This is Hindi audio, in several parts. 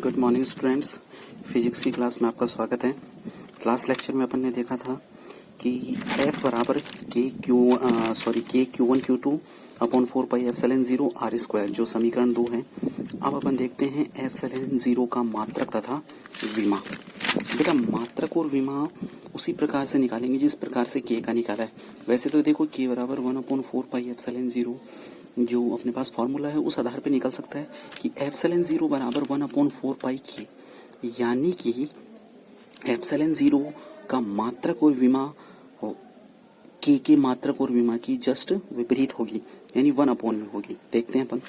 Good morning students. फिजिक्स की क्लास में आपका स्वागत है। क्लास लेक्चर में अपन ने देखा था कि F बराबर के Q one Q two upon 4πε0 R square जो समीकरण 2 है। अब अपन देखते हैं ε0 का मात्रक तथा विमा। बेटा मात्रक और विमा उसी प्रकार से निकालेंगे जिस प्रकार से के का निकाला है। वैसे तो देखो के बराबर 1/4πε0 जो अपने पास फॉर्मूला है उस आधार पे निकल सकता है कि ε0 बराबर 1/4π के, यानी कि ε0 का मात्रक और विमा के मात्रक और विमा की जस्ट विपरीत होगी, यानी 1/, में होगी। देखते हैं अपन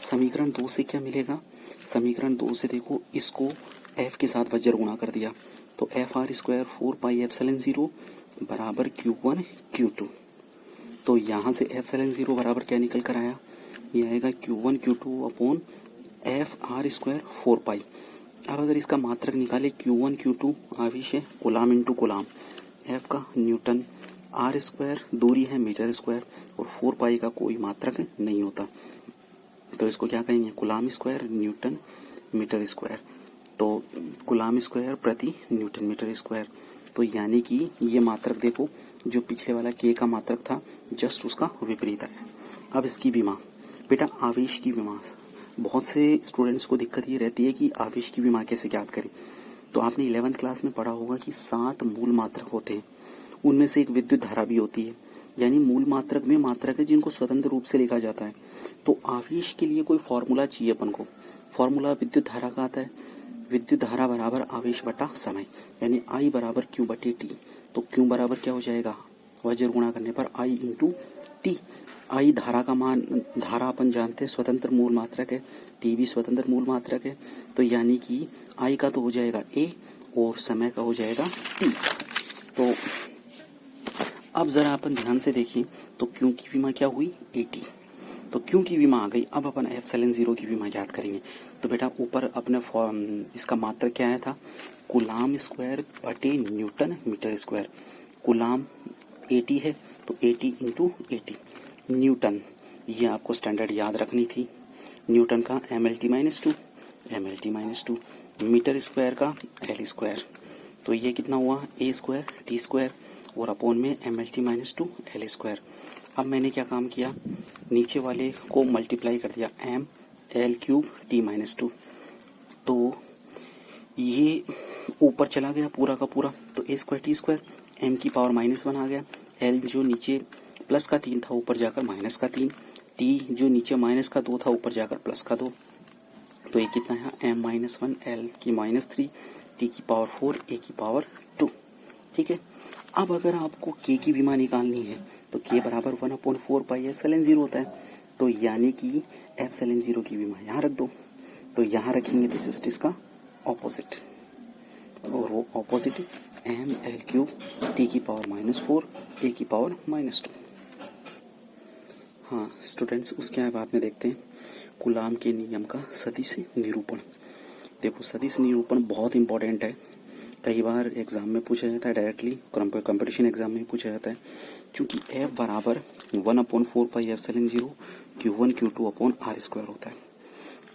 समीकरण 2 से क्या मिलेगा। समीकरण 2 से देखो इसको f के साथ वज्र गुणा कर दिया तो FR² 4πε0 बराबर Q1 Q2। तो यहाँ से ε0 बराबर क्या निकल कर आया, ये आएगा Q1 Q2 अपॉन FR² 4π। अब अगर इसका मात्रक निकाले Q1 Q2 आवेश है कूलाम इंटू कूलाम, F का न्यूटन, R² दूरी है मीटर स्क्वायर और 4π का कोई मात्रक नहीं होता तो इसको क्या कहेंगे coulomb square newton metre square. तो कूलाम स्क्वायर प्रति न्यूटन मीटर स्क्वायर। तो यानी कि ये मात्रक देखो जो पिछले वाला के का मात्रक था जस्ट उसका विपरीत है। अब इसकी विमा, बेटा आवेश की विमा, बहुत से स्टूडेंट्स को दिक्कत ये रहती है कि आवेश की विमा कैसे ज्ञात करें। तो आपने 11th क्लास में पढ़ा होगा कि 7 मूल मात्रक होते हैं, उनमें से एक विद्युत धारा भी होती है, यानी मूल मात्रक में मात्रक है जिनको स्वतंत्र रूप से लिखा जाता है। तो आवेश के लिए कोई फॉर्मूला चाहिए अपन को, फॉर्मूला विद्युत धारा का आता है, विद्युत धारा बराबर आवेश बटा समय, यानी I बराबर Q बटे T। तो Q बराबर क्या हो जाएगा, वज्र गुणा करने पर I इंटू T। I धारा का मान, धारा अपन जानते हैं स्वतंत्र मूल मात्रक है, T भी स्वतंत्र मूल मात्रक है, तो यानी कि I का तो हो जाएगा A और समय का हो जाएगा T। तो अब जरा अपन ध्यान से देखिए तो Q की विमा क्या हुई 80, तो Q की विमा आ गई। अब अपन ε0 की विमा याद करेंगे। तो बेटा ऊपर अपने इसका मात्रक क्या आया था, कूलाम स्क्वायर बटे न्यूटन मीटर स्क्वायर। कूलाम 80 है तो 80 इंटू 80, न्यूटन ये आपको स्टैंडर्ड याद रखनी थी, न्यूटन का MLT-2, मीटर स्क्वायर का L स्क्वायर। तो ये कितना हुआ A स्क्वायर T स्क्वायर और अपॉन में MLT-2 L स्क्वायर। अब मैंने क्या काम किया, नीचे वाले को मल्टीप्लाई कर दिया ML³ T-2। तो ये ऊपर चला गया पूरा का पूरा, तो A square T square, M की पावर -1 आ गया, L जो नीचे प्लस का 3 था ऊपर जाकर माइनस का 3, T जो नीचे माइनस का 2 था ऊपर जाकर प्लस का 2। तो ये कितना है M-1 L की -3 T की पावर 4 A की पावर 2। ठीक है। अब अगर आपको K की विमा निकालनी है तो K बराबर 1/4πε0 होता है, तो यानी कि ε0 की विमा यहाँ रख दो। तो यहाँ रखेंगे तो जस्ट इसका ऑपोजिट, और वो ऑपोजिट ML³ T की पावर -4 A की पावर -2। हाँ स्टूडेंट्स, उसके बाद में देखते हैं कूलाम के नियम का सदिश निरूपण। देखो सदिश निरूपण बहुत इंपॉर्टेंट है, कई बार एग्जाम में पूछा जाता है, डायरेक्टली कंपटीशन एग्जाम में पूछा जाता है, क्योंकि F बराबर 1/4πε0 Q1 Q2 अपॉन R² होता है।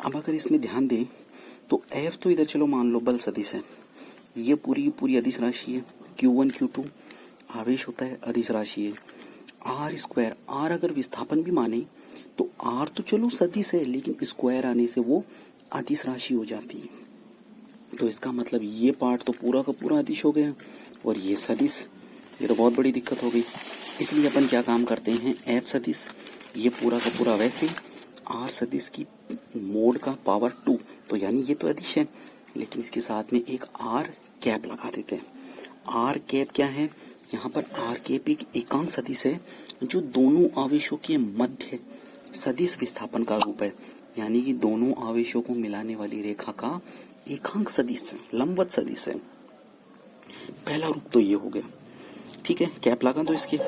अब अगर इसमें ध्यान दें तो F तो इधर चलो मान लो बल सदिश है, ये पूरी अदिश राशि है, Q1 Q2 आवेश होता है अदिश राशि है, R² R अगर विस्थापन भी माने तो R तो चलो सदिश है लेकिन स्क्वायर आने से वो अदिश राशि हो जाती है। तो इसका मतलब ये पार्ट तो पूरा का पूरा अदिश हो गया और ये सदिश, ये तो बहुत बड़ी दिक्कत हो गई। इसलिए अपन क्या काम करते हैं, F सदिश ये पूरा का पूरा वैसे, R सदिश की मोड का पावर 2, तो यानी ये तो अदिश है लेकिन इसके साथ में एक R कैप लगा देते हैं। R कैप क्या है, यहाँ पर R कैप एक एकांक सदिश है जो दोनों आवेशों के मध्य सदिश विस्थापन का रूप है, यानी कि दोनों आवेशों को मिलाने वाली रेखा का एकांक सदिश लंबवत सदिश है। पहला रूप तो ये हो गया। ठीक है, कैप लगा दो इसके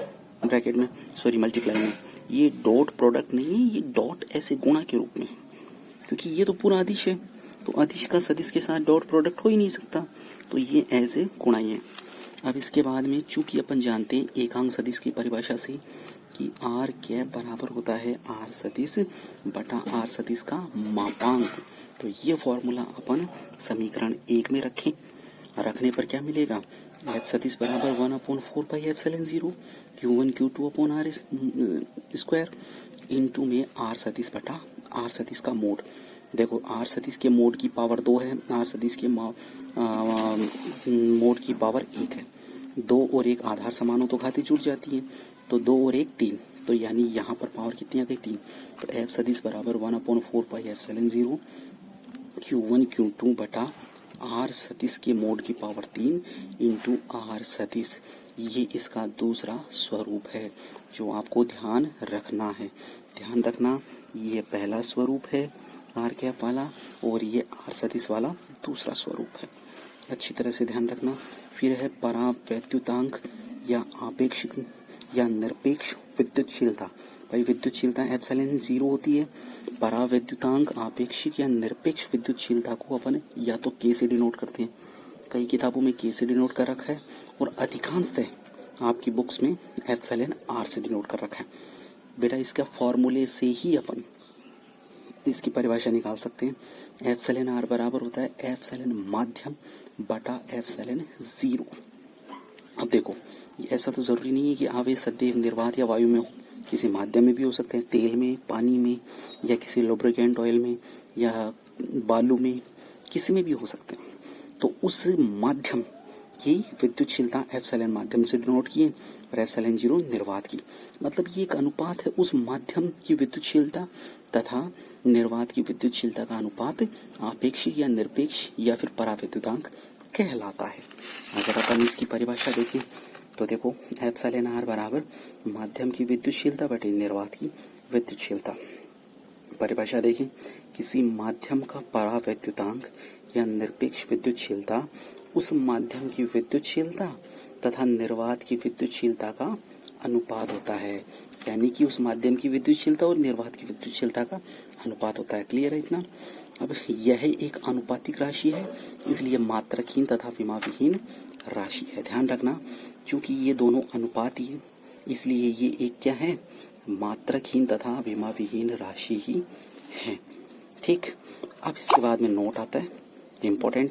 ब्रैकेट में, सॉरी मल्टीप्लाई में, ये डॉट प्रोडक्ट नहीं है, ये डॉट ऐसे गुणा के रूप में, क्योंकि ये तो पूरा अदिश है तो अदिश का सदिश के साथ डॉट प्रोडक्ट हो ही नहीं सकता, तो ये ऐसे गुणा ही है। अब इसके बाद में चूंकि अपन जानते हैं एकांक सदिश की परिभाषा से कि आर कैप बराबर होता है आर सदिश बटा आर सदिश का मापांक। तो ये फॉर्मूला अपन समीकरण 1 में रखें। रखने पर क्या मिलेगा, एफ सदिश बराबर 1/4 pi epsilon 0 Q1 Q2 upon R square into में आर सदिश बटा आर सदिश का मोड। देखो आर सदिश के मोड की पावर 2 है, आर सदिश के मोड की पावर 1 है। 2 और 1 आधार समान हो तो घाती जुड़ जाती है, तो 2 और 1 3, तो यानी यहाँ पर पावर कितनी आ गई 3। तो एफ सदिश बराबर 1/4 पाई एप्सिलॉन 0 Q1 Q2 बटा आर सदिश के मोड की पावर 3 इंटू आर सदिश। ये इसका दूसरा स्वरूप है जो आपको ध्यान रखना है। ध्यान रखना, ये पहला स्वरूप है आर कैप वाला और ये आर सदिश वाला दूसरा स्वरूप है। अच्छी तरह से ध्यान रखना। फिर है परावैद्युतांक या आपेक्षिक या निरपेक्ष विद्युतशीलता। भाई विद्युतशीलता एप्सिलॉन 0 होती है। परावैद्युतांक, आपेक्षिक या निरपेक्ष विद्युतशीलता को अपन या तो के से डिनोट करते हैं, कई किताबों में के से डिनोट कर रखा है और अधिकांशतः आपकी बुक्स में एप्सिलॉन आर से डिनोट कर रखा है। बेटा इसका फॉर्मूले से ही अपन इसकी परिभाषा निकाल सकते हैं। एप्सिलॉन आर बराबर होता है एप्सिलॉन माध्यम बटा एप्सिलॉन 0। अब देखो ऐसा तो जरूरी नहीं है कि आवेश सदैव निर्वात या वायु में हो, किसी माध्यम में भी हो सकते हैं, तेल में, पानी में, या किसी लुब्रिकेंट ऑयल में, या बालू में, किसी में भी हो सकते हैं। तो उस माध्यम की विद्युतशीलता एप्सिलॉन माध्यम से डिनोट किए और एप्सिलॉन 0 निर्वात की। मतलब ये एक अनुपात है उस माध्यम की विद्युतशीलता तथा निर्वात की विद्युतशीलता का अनुपात आपेक्षिक या निरपेक्ष या फिर परावैद्युतांक कहलाता है। अगर अपन इसकी परिभाषा देखें तो देखो एप्सिलॉन आर बराबर माध्यम की विद्युतशीलता बटे निर्वात की विद्युतशीलता। परिभाषा देखें, किसी माध्यम का परावैद्युतांक या निरपेक्ष विद्युतशीलता उस माध्यम की विद्युतशीलता तथा निर्वात की विद्युतशीलता का अनुपात होता है। यानी कि उस माध्यम की विद्युतशीलता और निर्वात की विद्युतशीलता का अनुपात होता है। क्लियर है इतना? अब यह एक अनुपातिक राशि है, इसलिए मात्रकहीन तथा विमाविहीन राशि है। ध्यान रखना, क्योंकि ये दोनों अनुपाती है इसलिए ये एक क्या है, मात्रकहीन तथा विमाविहीन राशि ही है। ठीक, अब इसके बाद में नोट आता है इम्पोर्टेंट,